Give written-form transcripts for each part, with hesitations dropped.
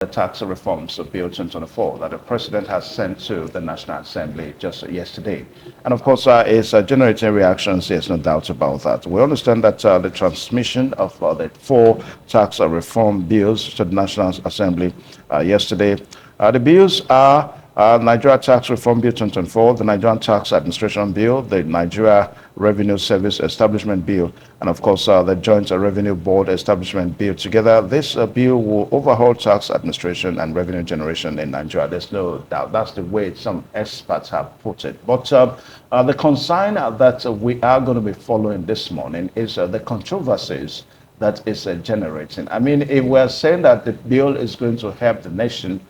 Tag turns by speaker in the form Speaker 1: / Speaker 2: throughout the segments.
Speaker 1: the tax reforms of Bill 2024 that the president has sent to the National Assembly just yesterday. And of course, it's generating reactions. There's no doubt about that. We understand that the transmission of the 4 tax reform bills to the National Assembly yesterday. The bills are Nigeria Tax Reform Bill 2024, the Nigerian Tax Administration Bill, the Nigeria Revenue Service Establishment Bill, and of course the Joint Revenue Board Establishment Bill. Together, this bill will overhaul tax administration and revenue generation in Nigeria. There's no doubt. That's the way some experts have put it. But the concern that we are going to be following this morning is the controversies that is generating. I mean, if we're saying that the bill is going to help the nation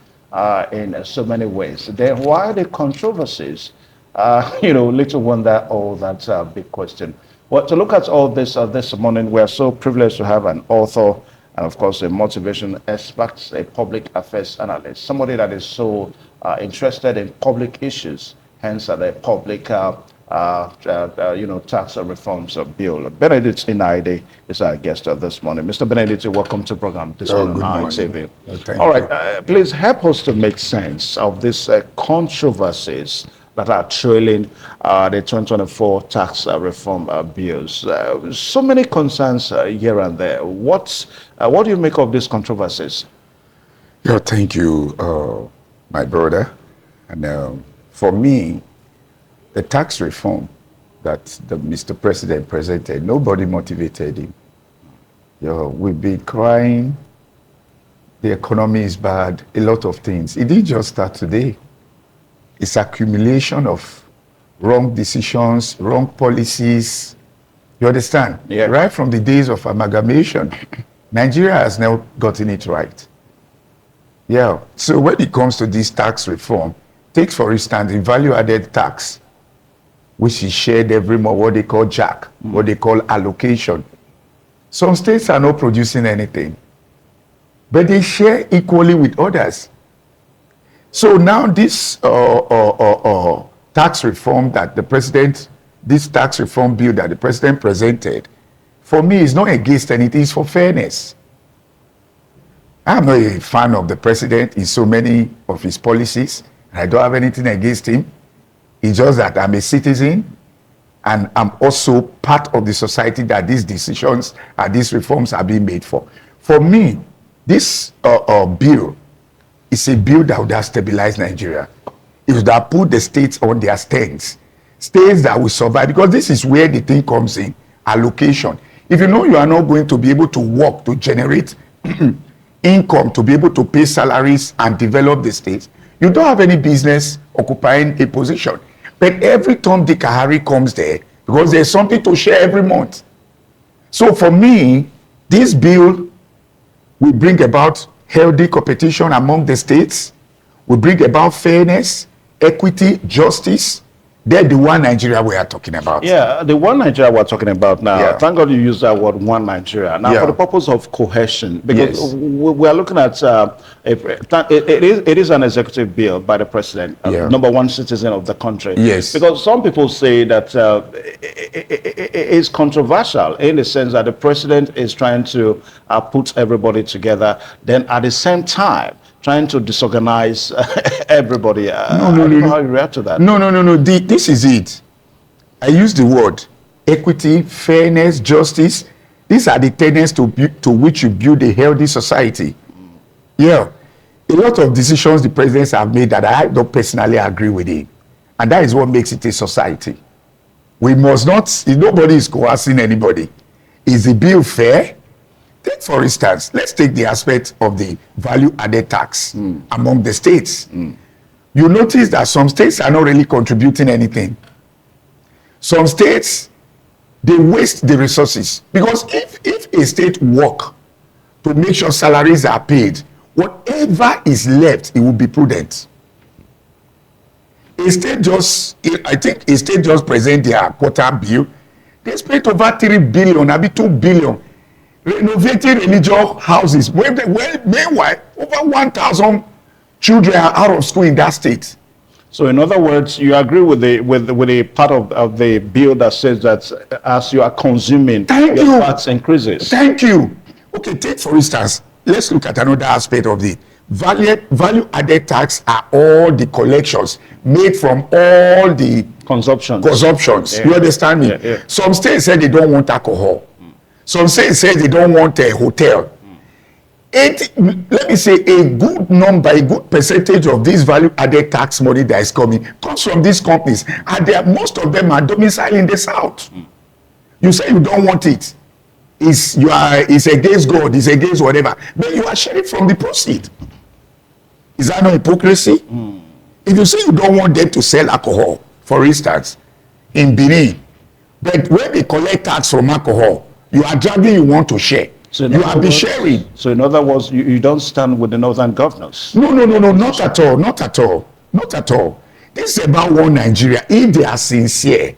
Speaker 1: in so many ways, then why the controversies? Little wonder, oh, that's a big question. Well, to look at all this this morning, we are so privileged to have an author and, of course, a motivation expert, a public affairs analyst, somebody that is so interested in public issues, hence the public tax reforms bill. Benedict Inaide is our guest this morning. Mr. Benedict, welcome to the program this morning on TV. All right, please help us to make sense of these controversies that are trailing the 2024 tax reform bills. So many concerns here and there. What do you make of these controversies?
Speaker 2: Yeah, thank you, my brother. And for me, the tax reform that Mr. President presented, nobody motivated him. We've been crying, the economy is bad, a lot of things. It didn't just start today. It's accumulation of wrong decisions, wrong policies. You understand?
Speaker 1: Yeah.
Speaker 2: Right from the days of amalgamation, Nigeria has now gotten it right. Yeah. So when it comes to this tax reform, take for instance the value-added tax, which is shared every month, what they call JAC, what they call allocation. Some states are not producing anything, but they share equally with others. So now this tax reform that the president, this tax reform bill that the president presented, for me is not against anything, it's for fairness. I'm not a fan of the president in so many of his policies. I don't have anything against him. It's just that I'm a citizen and I'm also part of the society that these decisions and these reforms are being made for. For me, this bill is a bill that would have stabilized Nigeria. It would have put the states on their stands. States that will survive, because this is where the thing comes in, allocation. If you know you are not going to be able to work to generate income, to be able to pay salaries and develop the states, you don't have any business occupying a position. But every Tom, Dick, and Harry comes there because there's something to share every month. So for me, this bill will bring about healthy competition among the states, will bring about fairness, equity, justice. They're the one Nigeria we are talking about.
Speaker 1: Yeah, the one Nigeria we're talking about now.
Speaker 2: Yeah.
Speaker 1: Thank God you use that word, one Nigeria. Now, for the purpose of cohesion, because
Speaker 2: Yes.
Speaker 1: we are looking at it is an executive bill by the president, number one citizen of the country.
Speaker 2: Yes.
Speaker 1: Because some people say that it is controversial in the sense that the president is trying to put everybody together, then at the same time trying to disorganize everybody.
Speaker 2: No.
Speaker 1: How you react to that?
Speaker 2: No. This is it. I use the word equity, fairness, justice. These are the tenets to which you build a healthy society. Yeah. A lot of decisions the presidents have made that I don't personally agree with it. And that is what makes it a society. We must not, nobody is coercing anybody. Is the bill fair? Take, for instance, let's take the aspect of the value-added tax among the states. You notice that some states are not really contributing anything. Some states, they waste the resources. Because if a state work to make sure salaries are paid, whatever is left, it will be prudent. A state just, I think a state just present their quota bill. They spent over 3 billion, maybe 2 billion. Renovating religious houses. Meanwhile, over 1,000 children are out of school in that state.
Speaker 1: So, in other words, you agree with the part of the bill that says that as you are consuming, your tax increases.
Speaker 2: Thank you. Okay, take for instance, let's look at another aspect of the value added tax are all the collections made from all the
Speaker 1: Consumptions.
Speaker 2: Yeah. You understand me?
Speaker 1: Yeah.
Speaker 2: Some states say they don't want alcohol. Some states say they don't want a hotel. Let me say a good number, a good percentage of this value added tax money that is coming comes from these companies, and most of them are domiciled in the south. You say you don't want it. It's against God, it's against whatever. But you are sharing from the proceed. Is that not hypocrisy? If you say you don't want them to sell alcohol, for instance, in Benin, but when they collect tax from alcohol, you are dragging, you want to share.
Speaker 1: So
Speaker 2: you have been sharing.
Speaker 1: So in other words, you don't stand with the northern governors.
Speaker 2: No, not at all. This is about one Nigeria. If they are sincere,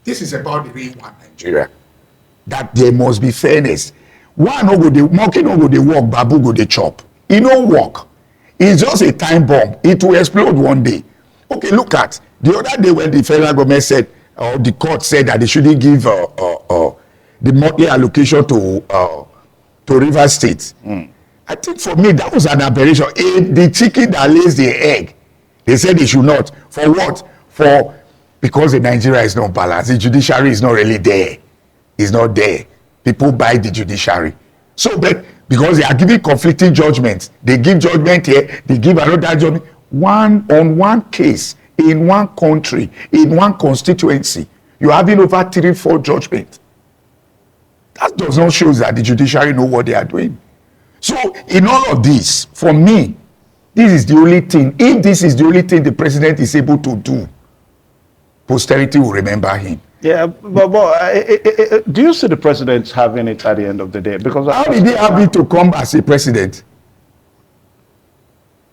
Speaker 2: this is about the real one Nigeria. That there must be fairness. One no go dey monkey no go dey work, babu go dey chop. It no work. It's just a time bomb. It will explode one day. Okay, look at the other day when the federal government said, or the court said that they shouldn't give the monthly allocation to Rivers State. I think for me that was an aberration. The chicken that lays the egg, they said they should not. For what? Because the Nigeria is not balanced. The judiciary is not really there. It's not there. People buy the judiciary. So, but because they are giving conflicting judgments, they give judgment here, they give another judgment. On one case, in one country, in one constituency, you're having over 3-4 judgments. That does not show that the judiciary know what they are doing. So, in all of this, for me, this is the only thing. If this is the only thing the president is able to do, posterity will remember him.
Speaker 1: Yeah, but do you see the president having it at the end of the day? Because
Speaker 2: how did they have it to come as a president?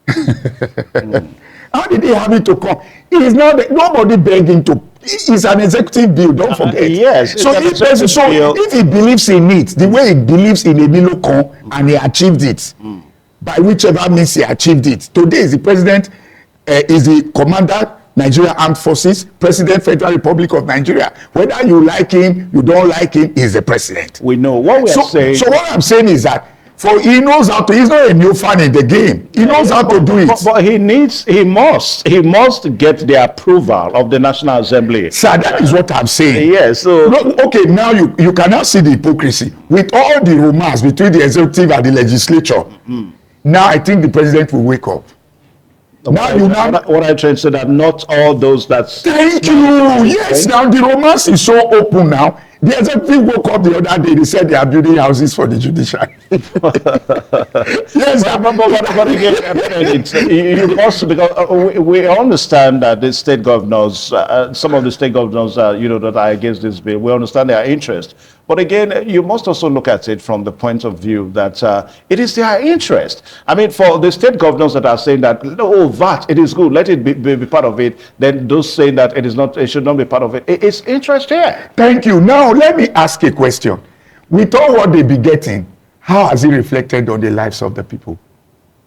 Speaker 2: How did they have it to come? It is not nobody begging to. It's an executive bill. Don't forget.
Speaker 1: Yes.
Speaker 2: So if he believes in it, the way he believes in Emiloko and he achieved it, by whichever means he achieved it. Today is the president, is the commander. Nigeria Armed Forces, President, Federal Republic of Nigeria. Whether you like him, you don't like him, he's the president.
Speaker 1: We know what we are saying.
Speaker 2: So what I'm saying is that he knows how to. He's not a new fan in the game. He knows how to do it.
Speaker 1: But he must get the approval of the National Assembly.
Speaker 2: Sir, that is what I'm saying.
Speaker 1: Yes. So
Speaker 2: okay, now you cannot see the hypocrisy with all the romance between the executive and the legislature. Now I think the president will wake up.
Speaker 1: What I'm trying to say that not all those that's.
Speaker 2: Thank you. Yes, now the romance is so open now. The executive woke up the other day. They said they are building houses for the judiciary. Yes,
Speaker 1: but again, you also, because we understand that the state governors, some of the state governors, that are against this bill, we understand their interest. But again, you must also look at it from the point of view that it is their interest. I mean, for the state governors that are saying that, oh, VAT, it is good, let it be part of it, then those saying that it is not, it should not be part of it, it's interest here.
Speaker 2: Thank you. Now, let me ask a question. With all what they be getting, how has it reflected on the lives of the people?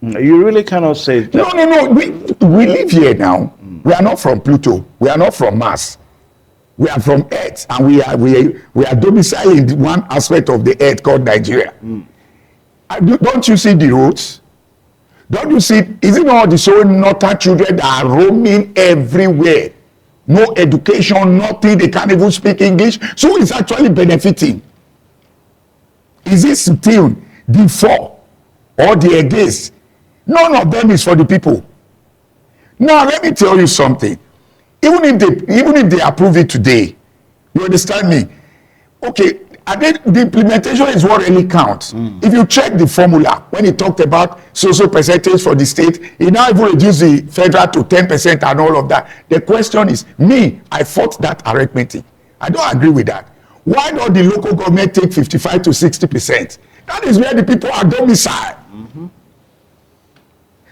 Speaker 1: You really cannot say that.
Speaker 2: No. We live here now. We are not from Pluto. We are not from Mars. We are from Earth, and we are domiciled in one aspect of the Earth called Nigeria. Don't you see the roads? Don't you see? Isn't all the so northern children that are roaming everywhere? No education, nothing. They can't even speak English. So it's actually benefiting. Is it still the for or the against? None of them is for the people. Now let me tell you something. Even if they approve it today, you understand me? Okay, the implementation is what really counts. If you check the formula, when he talked about social percentage for the state, he now even reduced the federal to 10% and all of that. The question is, I fought that arithmetic. I don't agree with that. Why don't the local government take 55 to 60%? That is where the people are domiciled.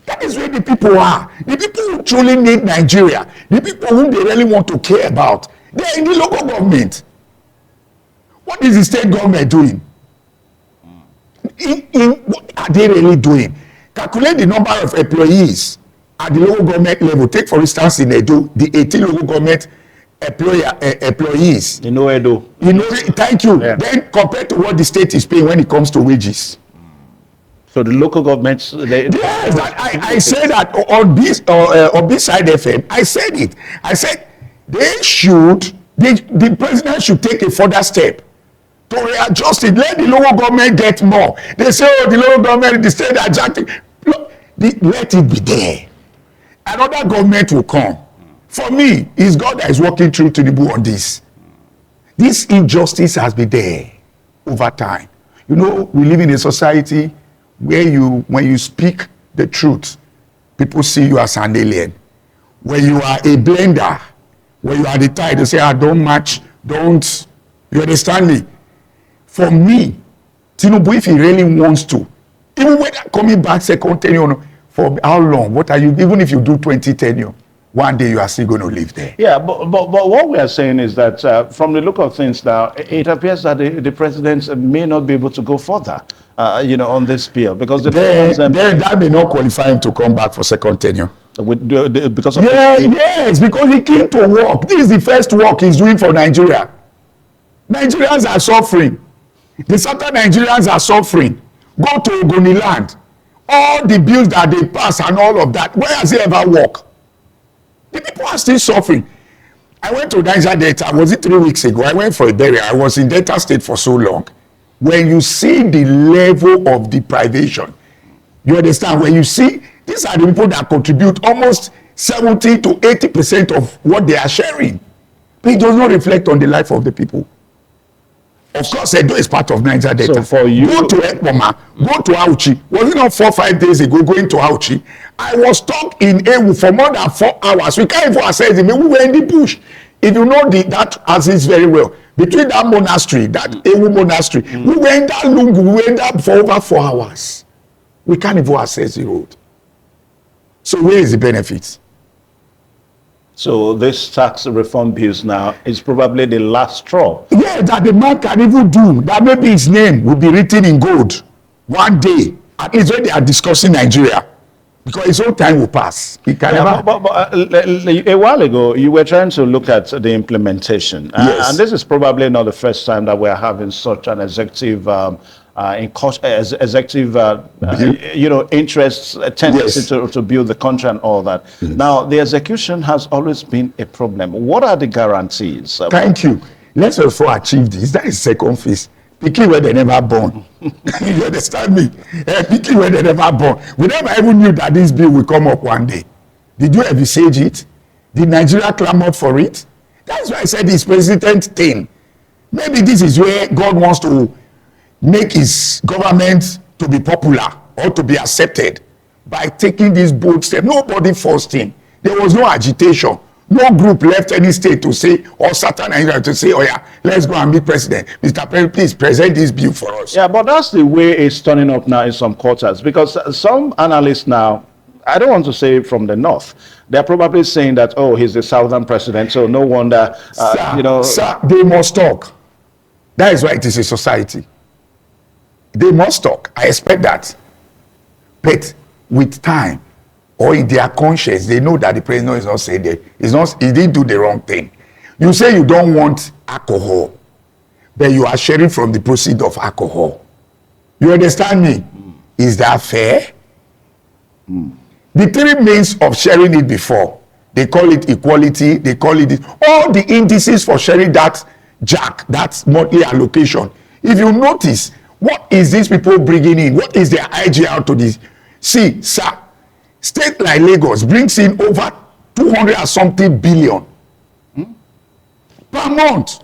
Speaker 2: That is where the people are. The people who truly need Nigeria, the people whom they really want to care about, they're in the local government. What is the state government doing? What are they really doing? Calculate the number of employees at the local government level. Take, for instance, in Edo, the 18 local government employees.
Speaker 1: In Edo.
Speaker 2: Thank you. Yeah. Then compared to what the state is paying when it comes to wages.
Speaker 1: So the local governments,
Speaker 2: Yes, I said that on this side FM. I said it. I said the president should take a further step to readjust it. Let the local government get more. They say, oh, the local government, the state adjusting. Look, let it be there. Another government will come. For me, it's God that is working through Tinubu on this. This injustice has been there over time. You know, we live in a society where when you speak the truth, people see you as an alien. When you are a blender, when you are the type to say, don't match, don't, you understand me? For me, Tinubu, if he really wants to, even when coming back second tenure, for how long? What are you, even if you do 20 tenure, one day you are still going to live there.
Speaker 1: Yeah, but what we are saying is that from the look of things now, it appears that the president may not be able to go further, on this bill because
Speaker 2: that may not qualify him to come back for second tenure.
Speaker 1: Because of
Speaker 2: yes, because he came to work. This is the first work he's doing for Nigeria. Nigerians are suffering. The southern Nigerians are suffering. Go to Ogoniland. All the bills that they pass and all of that, where has he ever worked? The people are still suffering. I went to Niger Delta, was it 3 weeks ago? I went for a burial. I was in Delta State for so long. When you see the level of deprivation, you understand, when you see, these are the people that contribute almost 70 to 80% of what they are sharing. But it does not reflect on the life of the people. Of course, Edo is part of Niger Delta.
Speaker 1: So for you,
Speaker 2: go to Ekpoma, go to Auchi. Was it not 4 or 5 days ago going to Auchi? I was stuck in Ewu for more than 4 hours. We can't even access it. We were in the bush. If you know that Aziz very well, between that monastery, that Ewu monastery, we were in that Lungu, we were in that for over 4 hours. We can't even access the road. So where is the benefits?
Speaker 1: So this tax reform bills now is probably the last straw.
Speaker 2: Yeah, that the man can even do. That maybe his name will be written in gold one day. At least when they are discussing Nigeria. Because his own time will pass. He can
Speaker 1: a while ago, you were trying to look at the implementation.
Speaker 2: Yes.
Speaker 1: And this is probably not the first time that we're having such an executive interests, tendency to build the country and all that.
Speaker 2: Yes.
Speaker 1: Now, the execution has always been a problem. What are the guarantees?
Speaker 2: Thank you. Let's also achieve this. That is second phase. Picking where they never born. You understand me? Picking where they never born. We never even knew that this bill will come up one day. Did you envisage it? Did Nigeria clamor for it? That's why I said this president thing. Maybe this is where God wants to make his government to be popular or to be accepted by taking this bold step. Nobody forced him. There was no agitation. No group left any state to say, or certain Nigeria to say, oh yeah, let's go and meet president. Mr. President, please present this bill for us.
Speaker 1: Yeah, but that's the way it's turning up now in some quarters, because some analysts now, I don't want to say from the north, they're probably saying that, oh, he's the southern president, so no wonder,
Speaker 2: Sir, they must talk. That is why it is a society. They must talk. I expect that. But with time, or in their conscience, they know that the president is not saying that. He didn't do the wrong thing. You say you don't want alcohol, but you are sharing from the proceeds of alcohol. You understand me? Is that fair? The 3 means of sharing it before, they call it equality, they call it all the indices for sharing that that monthly allocation. If you notice, what is these people bringing in? What is their IGR to this? See, sir, state like Lagos brings in over 200 and something billion per month.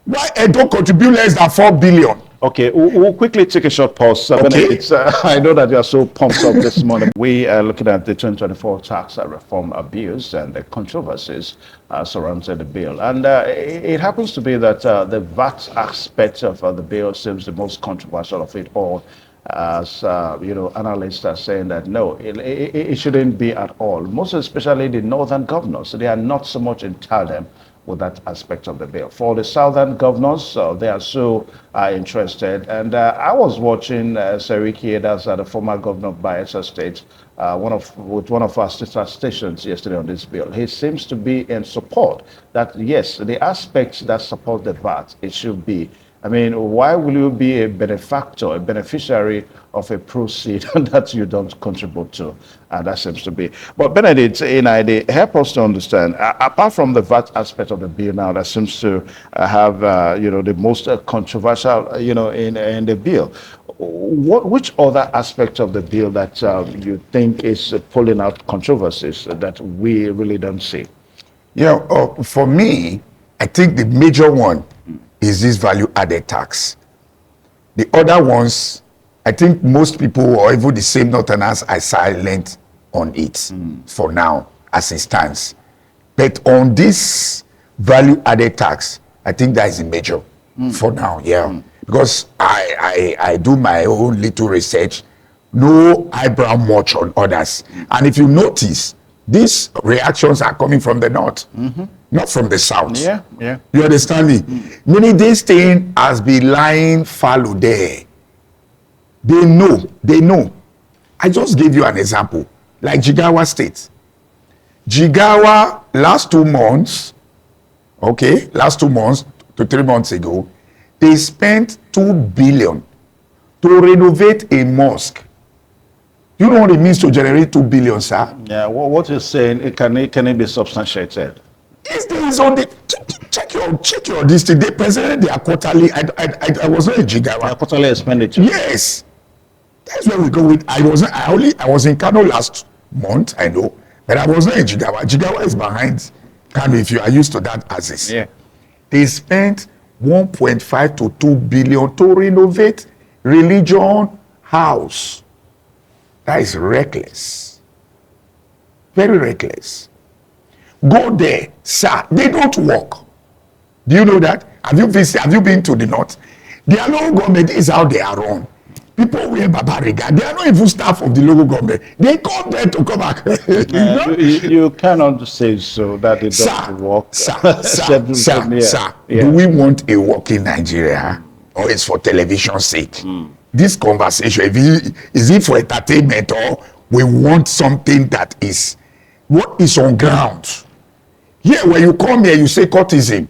Speaker 2: Why Edo contribute less than 4 billion?
Speaker 1: Okay, we'll quickly take a short pause.
Speaker 2: Okay.
Speaker 1: I know that you are so pumped up this morning. We are looking at the 2024 tax reform abuse and the controversies surrounding the bill. And it happens to be that the VAT aspect of the bill seems the most controversial of it all. As analysts are saying that no, it shouldn't be at all. Most especially the northern governors, they are not so much in tandem with that aspect of the bill. For the southern governors, they are so interested. And I was watching Seriki, that's the former governor of Bayelsa State, with one of our sister stations yesterday on this bill. He seems to be in support that yes, the aspects that support the VAT, it should be I mean, why will you be a benefactor, a beneficiary of a proceed that you don't contribute to? And that seems to be. But Benedict, in ID, help us to understand, apart from the VAT aspect of the bill now that seems to have, the most controversial, in the bill, which other aspect of the bill that you think is pulling out controversies that we really don't see?
Speaker 2: For me, I think the major one is this value-added tax. The other ones, I think most people, or even the same Northerners, are silent on it for now, as it stands. But on this value-added tax, I think that is a major for now, because I do my own little research, no eyebrow much on others. And if you notice, these reactions are coming from the north, not from the south.
Speaker 1: Yeah.
Speaker 2: You understand me? Meaning this thing has been lying fallow there. They know. I just gave you an example, like Jigawa State. Jigawa, last 2 months to 3 months ago, they spent 2 billion to renovate a mosque. You know what it means to generate 2 billion, sir?
Speaker 1: Yeah, what you're saying, can it be substantiated?
Speaker 2: This thing is on the check your this thing. They presented their quarterly. I was not in Jigawa.
Speaker 1: Their quarterly expenditure.
Speaker 2: Yes, that's where we go with. I was in Kano last month. I know, but I was not in Jigawa. Jigawa is behind Kano. If you are used to that axis.
Speaker 1: Yeah.
Speaker 2: They spent 1.5 to 2 billion to renovate religion house. That is reckless. Very reckless. Go there, sir. They don't work. Do you know that? Have you been to the north? Their local government is how they are run. People wear babariga. They are not even staff of the local government. They come there to come back.
Speaker 1: You cannot say so that it doesn't work.
Speaker 2: Sir, do we want a working Nigeria, or is for television's sake? This conversation, is it for entertainment, or we want something that is what is on ground? Here, when you come here, you say courtesan.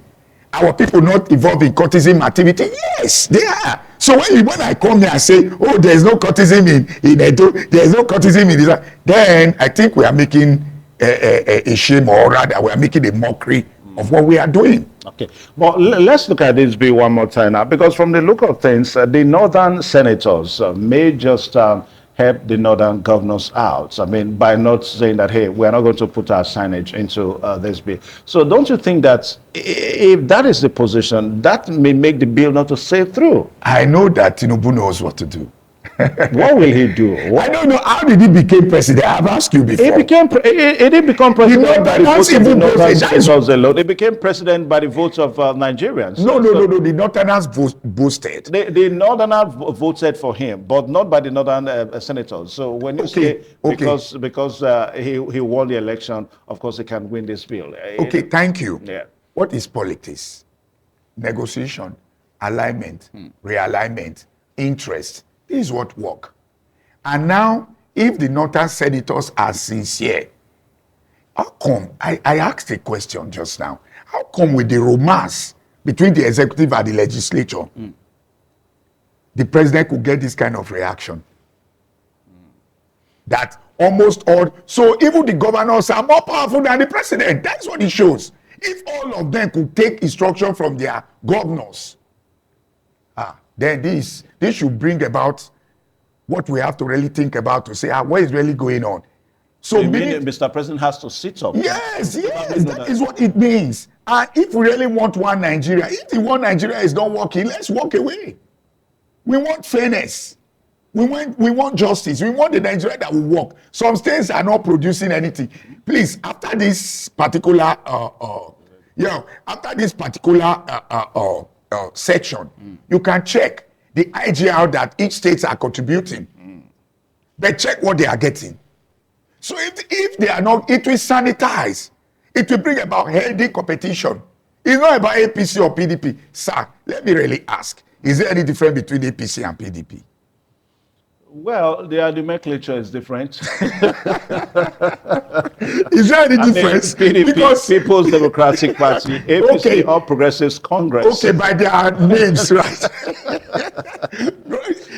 Speaker 2: Our people not involved in courtesan activity? Yes, they are. So when I come here, I say, oh, there's no courtesan in Edo, there's no courtesan in this. Then I think we are making a shame, or rather, we are making a mockery of what we are doing.
Speaker 1: Okay, but let's look at this bill one more time now, because from the look of things, the northern senators may just help the northern governors out. I mean, by not saying that, hey, we're not going to put our signage into this bill. So don't you think that if that is the position, that may make the bill not to sail through?
Speaker 2: I know that Tinubu knows what to do.
Speaker 1: What will he do?
Speaker 2: I don't know. How did he become president? I've asked you before.
Speaker 1: He didn't become president by the votes of the northern senators alone. He became president by the votes of Nigerians.
Speaker 2: No. The northerners boosted.
Speaker 1: The northerners voted for him, but not by the northern senators. So when you say because he won the election, of course he can win this bill.
Speaker 2: Okay, thank you.
Speaker 1: Yeah.
Speaker 2: What is politics? Negotiation, alignment, realignment, interest. This is what work. And now, if the northern senators are sincere, how come, I asked a question just now, how come with the romance between the executive and the legislature, the president could get this kind of reaction? That almost all, so even the governors are more powerful than the president. That's what it shows. If all of them could take instruction from their governors, then this should bring about what we have to really think about to say, what is really going on? So
Speaker 1: Mr. President has to sit up.
Speaker 2: Yes, that is what it means. And if we really want one Nigeria, if the one Nigeria is not working, let's walk away. We want fairness. We want justice. We want the Nigeria that will work. Some states are not producing anything. Please, after this particular section, you can check the IGR that each states are contributing. But check what they are getting. So if they are not, it will sanitize. It will bring about healthy competition. It's not about APC or PDP. Sir, let me really ask, is there any difference between APC and PDP?
Speaker 1: Well, the nomenclature is different.
Speaker 2: Is there any difference?
Speaker 1: PDP,
Speaker 2: Because
Speaker 1: People's Democratic Party, APC,
Speaker 2: Okay.
Speaker 1: All Progressives Congress.
Speaker 2: okay, by their names, right?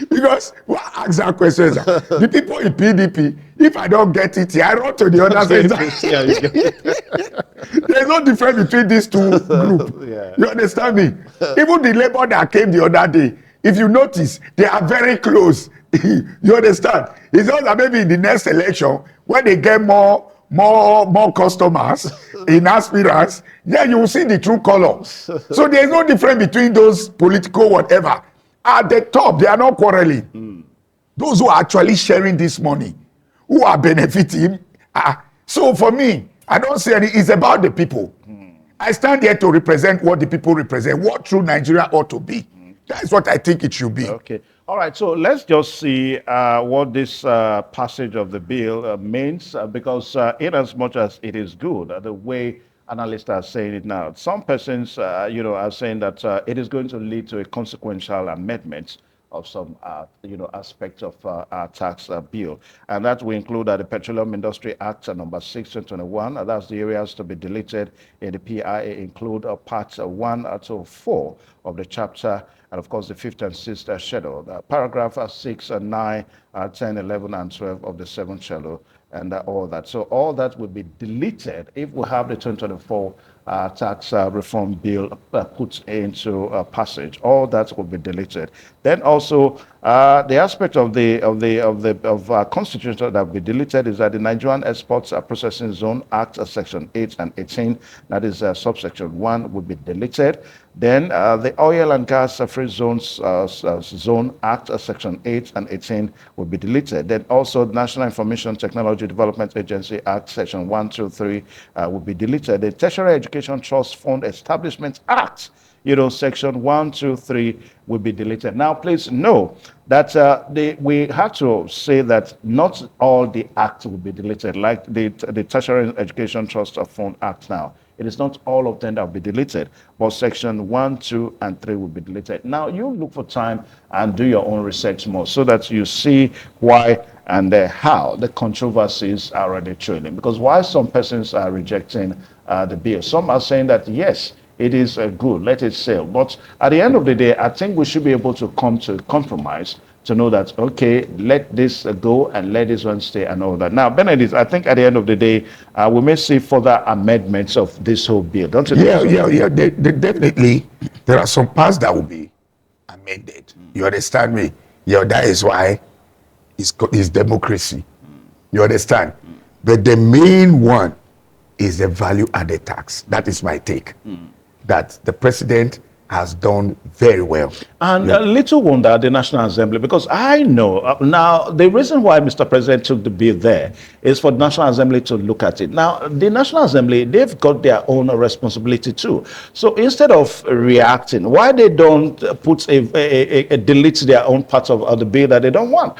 Speaker 2: Because well, ask that question, sir. The people in PDP, if I don't get it, I run to the other side.
Speaker 1: Yeah, you get-
Speaker 2: There's no difference between these two groups.
Speaker 1: Yeah.
Speaker 2: You understand me? Even the labor that came the other day, if you notice, they are very close. You understand? It's not that maybe in the next election, when they get more customers in aspirants, then you will see the true color. So there's no difference between those political whatever. At the top, they are not quarreling. Those who are actually sharing this money, who are benefiting. So for me, I don't say it's about the people. I stand here to represent what the people represent, what true Nigeria ought to be. That's what I think it should be.
Speaker 1: Okay. All right. So let's just see what this passage of the bill means, because in as much as it is good, the way analysts are saying it now, some persons, are saying that it is going to lead to a consequential amendment of some, aspects of our tax bill. And that will include the Petroleum Industry Act number 6 2021. That's the areas to be deleted in the PIA include parts 1 to 4 of the chapter, and of course the 5th and 6th schedule. Paragraph 6, 9, 10, 11, and 12 of the 7th schedule, and all that. So all that will be deleted if we have the 2024 tax reform bill put into passage. All that will be deleted. Then also the aspect of constitution that will be deleted is that the Nigerian Exports Processing Zone Act section 8 and 18, that is subsection 1, will be deleted. Then the Oil and Gas Free Zones Zone Act section 8 and 18 will be deleted. Then also the National Information Technology Development Agency Act section 1, 2, 3 will be deleted. The Tertiary Education Trust Fund Establishment Act, section 1, 2, 3 will be deleted. Now, please know that we have to say that not all the acts will be deleted, like the Tertiary Education Trust Fund Act now. It is not all of them that will be deleted, but section 1, 2, and 3 will be deleted. Now, you look for time and do your own research more so that you see why and how the controversies are already trailing. Because why some persons are rejecting the bill. Some are saying that, yes, it is good, let it sail. But at the end of the day, I think we should be able to come to a compromise to know that, okay, let this go and let this one stay and all that. Now, Benedict, I think at the end of the day, we may see further amendments of this whole bill, don't you think so?
Speaker 2: Yeah. Definitely, there are some parts that will be amended. You understand me? Yeah, that is why it's democracy. You understand? But the main one is the value added tax. That is my take. That the president has done very well.
Speaker 1: And little wonder the National Assembly, because I know now the reason why Mr. President took the bill there is for the National Assembly to look at it. Now, the National Assembly, they've got their own responsibility too. So instead of reacting, why they don't put a delete their own part of the bill that they don't want?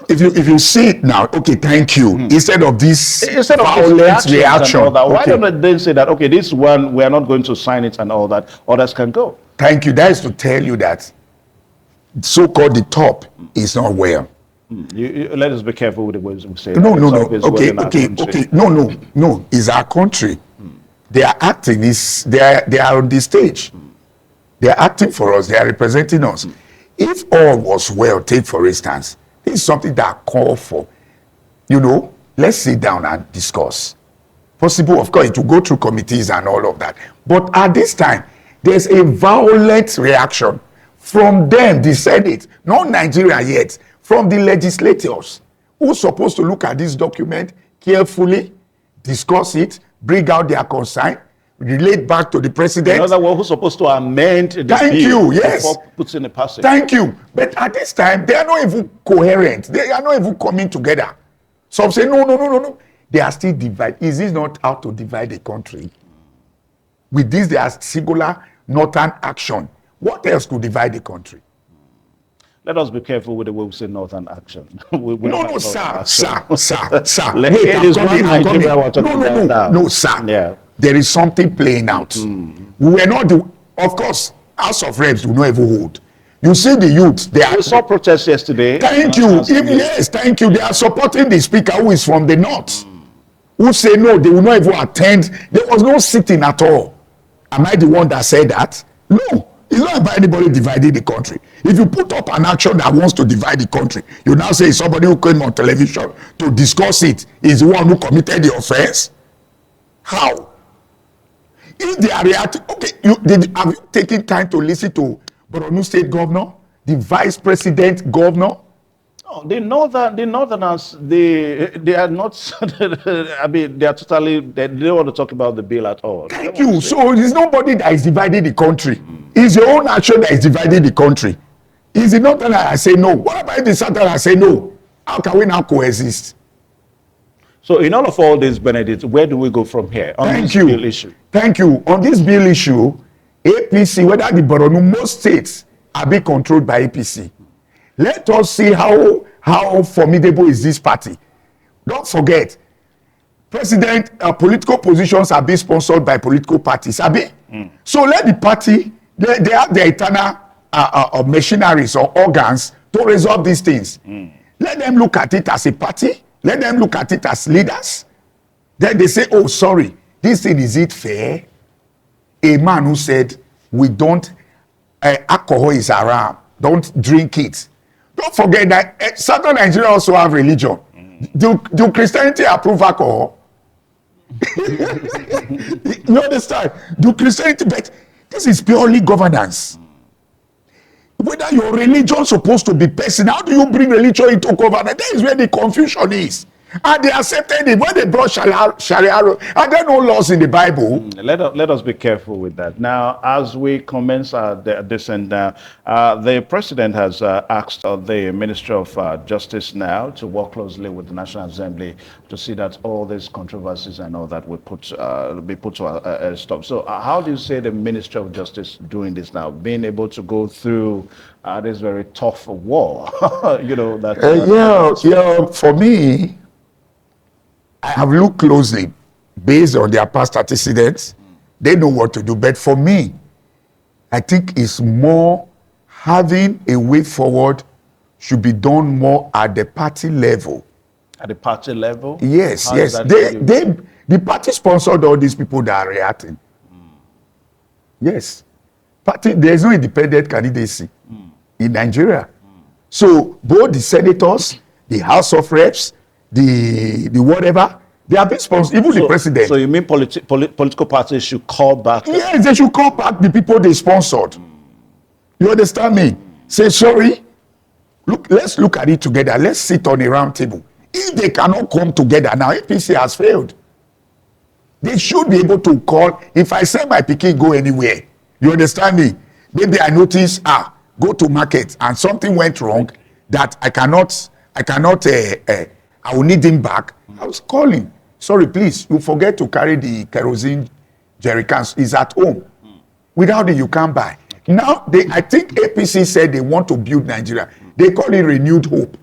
Speaker 2: If you see it now, okay, thank you. Instead of this
Speaker 1: violent
Speaker 2: reaction,
Speaker 1: and all that, why don't they say that, okay, this one, we are not going to sign it and all that, others can go?
Speaker 2: Thank you. That is to tell you that so-called the top is not well.
Speaker 1: Let us be careful with the words we say.
Speaker 2: No. Okay. No. It's our country. They are acting. They are on the stage. They are acting for us. They are representing us. If all was well, take for instance, this is something that I call for. Let's sit down and discuss. Possible, of course, it will go through committees and all of that. But at this time, there's a violent reaction from them, the Senate, not Nigeria yet, from the legislators who are supposed to look at this document carefully, discuss it, bring out their concern, relate back to the president.
Speaker 1: In other words, who's supposed to amend the bill before putting a passage.
Speaker 2: Thank you. But at this time, they are not even coherent. They are not even coming together. Some say, no. They are still divided. Is this not how to divide the country? With this, they are singular northern action. What else could divide the country?
Speaker 1: Let us be careful with the way we say northern action.
Speaker 2: No, sir.
Speaker 1: It is one Nigeria we're talking about now.
Speaker 2: No, sir.
Speaker 1: Yeah.
Speaker 2: There is something playing out. We were not of course, House of Reps will not even hold. You see the youth, they are.
Speaker 1: We saw protests yesterday.
Speaker 2: Thank you. Yes, thank you. They are supporting the speaker who is from the north. who say no, they will not even attend. There was no sitting at all. Am I the one that said that? No. It's not about anybody dividing the country. If you put up an action that wants to divide the country, you now say somebody who came on television to discuss it is the one who committed the offense. How? If they are reacting, okay, have you taken time to listen to Borno State Governor, the Vice President Governor?
Speaker 1: No, the Northerners, they are not. I mean, they are totally. They don't want to talk about the bill at all.
Speaker 2: Thank you. So it's nobody that is dividing the country. It's your own action that is dividing the country. Is it not that I say no? What about the Southern I say no? How can we now coexist?
Speaker 1: So in all this, Benedict, where do we go from here on this bill issue?
Speaker 2: Thank you. On this bill issue, APC, whether the Borno, most states are being controlled by APC. Let us see how formidable is this party. Don't forget, political positions are being sponsored by political parties. So let the party, they have their internal machineries or organs to resolve these things. Let them look at it as a party. Let them look at it as leaders. Then they say, oh, sorry, this thing, is it fair? A man who said, we don't, alcohol is haram, don't drink it. Don't forget that Southern Nigeria also have religion. Do Christianity approve alcohol? You understand? Do Christianity, but this is purely governance. Whether your religion is supposed to be personal, how do you bring religion into governance? That is where the confusion is. And they accepted it when they brought Sharia. Are there no laws in the Bible?
Speaker 1: Let us be careful with that. Now, as we commence this, and the president has asked the Ministry of Justice now to work closely with the National Assembly to see that all these controversies and all that will be put to a stop. So, how do you say the Ministry of Justice doing this now, being able to go through this very tough war? You know that.
Speaker 2: For me, I have looked closely based on their past antecedents. They know what to do. But for me, I think it's more having a way forward should be done more at the party level.
Speaker 1: At the party level?
Speaker 2: Yes, yes. The party sponsored all these people that are reacting. Yes. There's no independent candidacy in Nigeria. So both the senators, the House of Reps, the whatever, they have been sponsored, even the president.
Speaker 1: So you mean political parties should call back?
Speaker 2: Yes, they should call back the people they sponsored. You understand me? Say, sorry, let's look at it together. Let's sit on a round table. If they cannot come together, now APC has failed. They should be able to call. If I say my pikin go anywhere, you understand me? Maybe I notice, go to market and something went wrong that I will need him back. I was calling. Sorry, please, you forget to carry the kerosene jerry cans. He's at home. Without it, you can't buy. Now, I think APC said they want to build Nigeria. They call it renewed hope.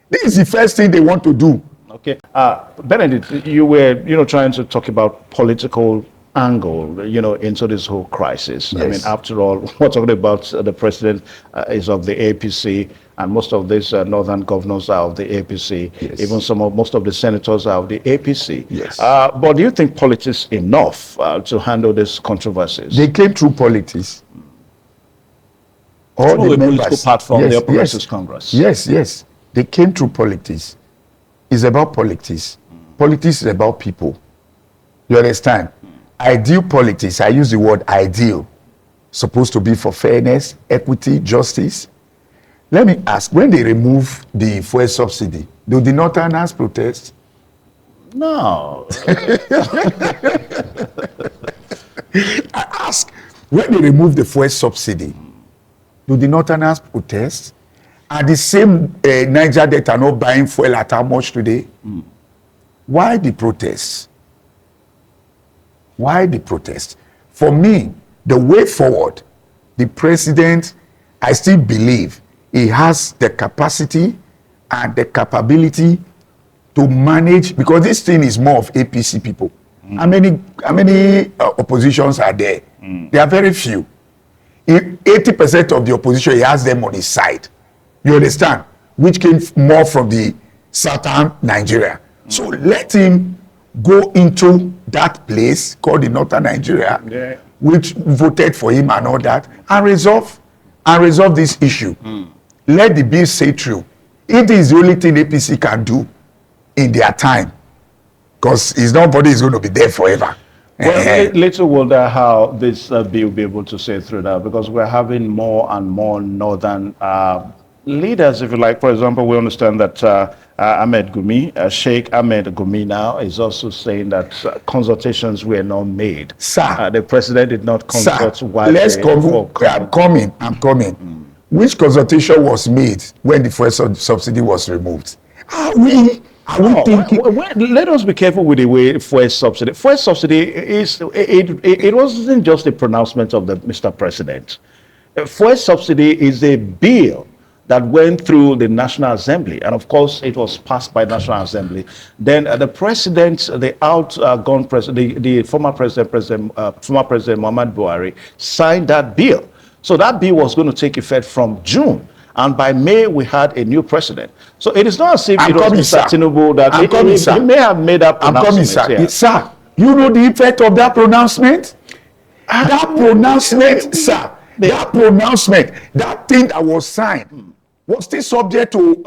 Speaker 2: This is the first thing they want to do.
Speaker 1: Okay. Benedict, you were, trying to talk about political angle, into this whole crisis. Yes. I mean, after all, we're talking about the president is of the APC, and most of these northern governors are of the APC. Yes. Even most of the senators are of the APC.
Speaker 2: Yes.
Speaker 1: But do you think politics enough to handle these controversies?
Speaker 2: They came through politics.
Speaker 1: All the political platform, the Progressive Congress.
Speaker 2: Yes, yes. They came through politics. It's about politics. Politics is about people. You understand? Ideal politics, I use the word ideal, supposed to be for fairness, equity, justice. Let me ask, when they remove the fuel subsidy, do the Northerners protest?
Speaker 1: No.
Speaker 2: I ask, when they remove the fuel subsidy, do the Northerners protest? Are the same Niger Delta not buying fuel at how much today? Why the protests? Why the protest? For me, the way forward, the president, I still believe he has the capacity and the capability to manage, because this thing is more of APC people. How many oppositions are there? There are very few. 80% of the opposition, he has them on his side. You understand? Which came more from the southern Nigeria. So let him go into that place called the Northern Nigeria, which voted for him and all that, and resolve this issue. Let the bill say through. It is the only thing APC can do in their time, because nobody is going to be there forever.
Speaker 1: Well, little wonder how this bill will be able to say through now, because we're having more and more northern leaders, if you like. For example, we understand that Ahmed Gumi, Sheikh Ahmed Gumi now is also saying that consultations were not made.
Speaker 2: Sir,
Speaker 1: the president did not consult.
Speaker 2: Sir, let's come. I'm coming. Which consultation was made when the first subsidy was removed? Are we thinking?
Speaker 1: Let us be careful with the way first subsidy. First subsidy is it wasn't just a pronouncement of the Mr. President. First subsidy is a bill that went through the National Assembly, and of course it was passed by National Assembly. Then the president, the outgone president, the former president Muhammad Buhari signed that bill. So that bill was going to take effect from June. And by May, we had a new president. So it is not as if it was Mr. Tinubu that he may have made that pronouncement.
Speaker 2: I'm coming, sir. Sir, you know the effect of that pronouncement? That pronouncement, sir. That pronouncement, that thing that was signed, was still subject to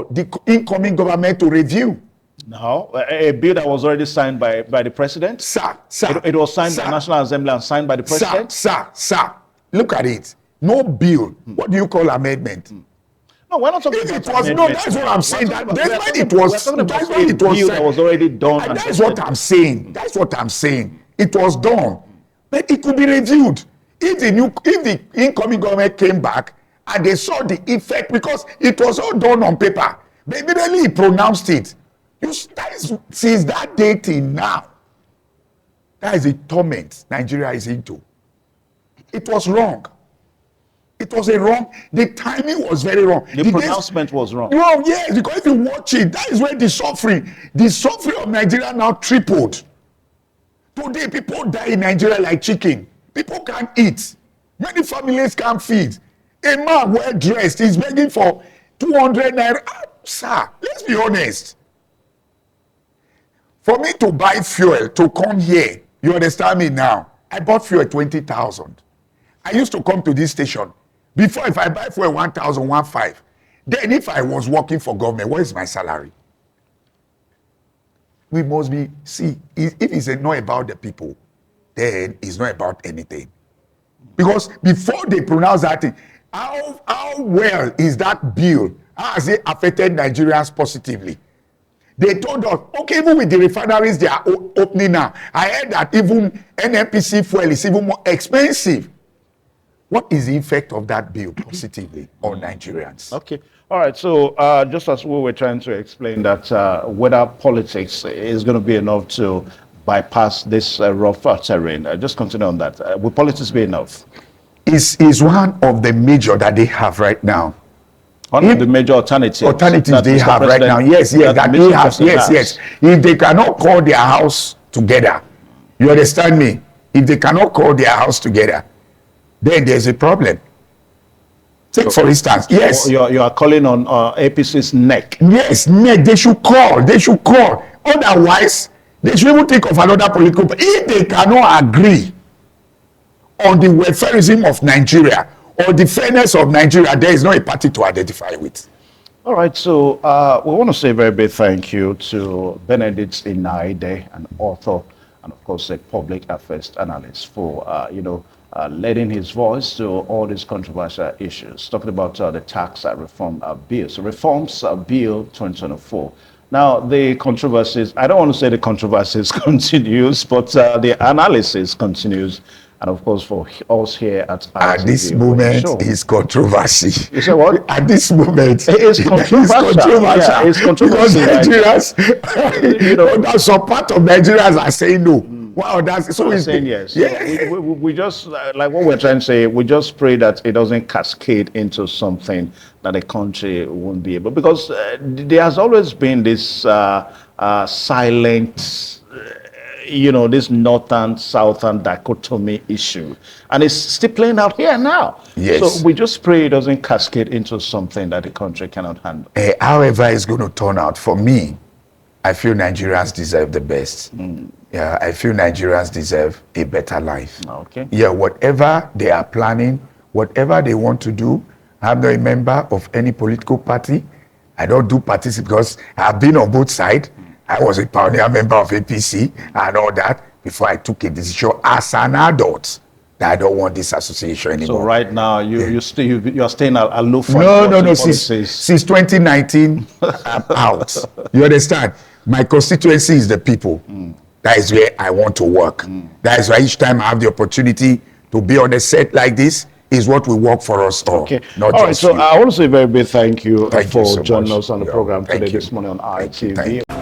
Speaker 2: the incoming government to review.
Speaker 1: No, a bill that was already signed by the president?
Speaker 2: Sir.
Speaker 1: It was signed by National Assembly and signed by the president?
Speaker 2: Sir. Look at it. No bill. What do you call amendment?
Speaker 1: No, we're not talking about amendment.
Speaker 2: No, that's what I'm saying. That's when it was
Speaker 1: bill that was already done.
Speaker 2: That's what I'm saying. That's what I'm saying. It was done. But it could be reviewed. If the incoming government came back and they saw the effect, because it was all done on paper, they immediately pronounced it. Since that date till now, that is a torment Nigeria is into. It was wrong. It was the timing was very wrong.
Speaker 1: The pronouncement was wrong.
Speaker 2: Wrong, yes, because if you watch it, that is where the suffering of Nigeria now tripled. Today, people die in Nigeria like chicken. People can't eat. Many families can't feed. A man well dressed is begging for 200 naira. Sir, let's be honest. For me to buy fuel to come here, you understand me now? I bought fuel 20,000. I used to come to this station. Before, if I buy fuel 1,000, 1,500. Then if I was working for government, what is my salary? We must be, if it's not about the people, then it's not about anything. Because before they pronounce that thing, how well is that bill? How has it affected Nigerians positively? They told us, okay, even with the refineries they are opening now, I heard that even NNPC fuel is even more expensive. What is the effect of that bill positively on Nigerians?
Speaker 1: Okay. All right. So just as we were trying to explain that whether politics is going to be enough to bypass this rough terrain, just continue on that. Will politics be enough?
Speaker 2: Is one of the major that they have right now.
Speaker 1: One of the major alternatives
Speaker 2: they have right now. Yes. That they have. Yes. If they cannot call their house together, you understand me? If they cannot call their house together, then there's a problem. Take for instance, yes.
Speaker 1: You are calling on APC's neck.
Speaker 2: Yes, neck. They should call. Otherwise, they should even think of another political. If they cannot agree on the welfareism of Nigeria or the fairness of Nigeria, there is no a party to identify with.
Speaker 1: All right, so we want to say a very big thank you to Benedict Inaide, an author and of course a public affairs analyst, for lending his voice to all these controversial issues, talking about the tax reform bill. So reforms bill 2024. Now, the controversies, I don't want to say the controversies continues, but the analysis continues. And of course, for us here at
Speaker 2: this moment is controversy.
Speaker 1: You say what?
Speaker 2: At this moment,
Speaker 1: it is controversial. Yeah, it's controversial.
Speaker 2: Because Nigerians, some part of Nigerians are saying no. Wow, that's so.
Speaker 1: Saying yes.
Speaker 2: Yeah.
Speaker 1: So we just like what we're trying to say. We just pray that it doesn't cascade into something that the country won't be able. Because there has always been this silent. This northern southern dichotomy issue, and it's still playing out here now.
Speaker 2: Yes.
Speaker 1: So we just pray it doesn't cascade into something that the country cannot handle.
Speaker 2: However it's going to turn out, for me, I feel Nigerians deserve the best. Yeah, I feel Nigerians deserve a better life.
Speaker 1: Okay.
Speaker 2: Yeah, whatever they are planning, whatever they want to do, I'm not a member of any political party. I don't do parties because I've been on both sides. I was a pioneer member of APC and all that before I took a decision as an adult that I don't want this association anymore.
Speaker 1: So right now, you are staying aloof from
Speaker 2: No.
Speaker 1: policies.
Speaker 2: Since 2019, I'm out. You understand? My constituency is the people. That is where I want to work. That is why each time I have the opportunity to be on a set like this, is what will work for us all.
Speaker 1: Okay.
Speaker 2: Not
Speaker 1: all
Speaker 2: just
Speaker 1: right. So
Speaker 2: you.
Speaker 1: I want to say a very big thank you
Speaker 2: Thank you
Speaker 1: for
Speaker 2: so
Speaker 1: joining
Speaker 2: much.
Speaker 1: us on the
Speaker 2: Yeah,
Speaker 1: program
Speaker 2: thank
Speaker 1: today,
Speaker 2: you.
Speaker 1: this morning on
Speaker 2: Thank you.
Speaker 1: ITV.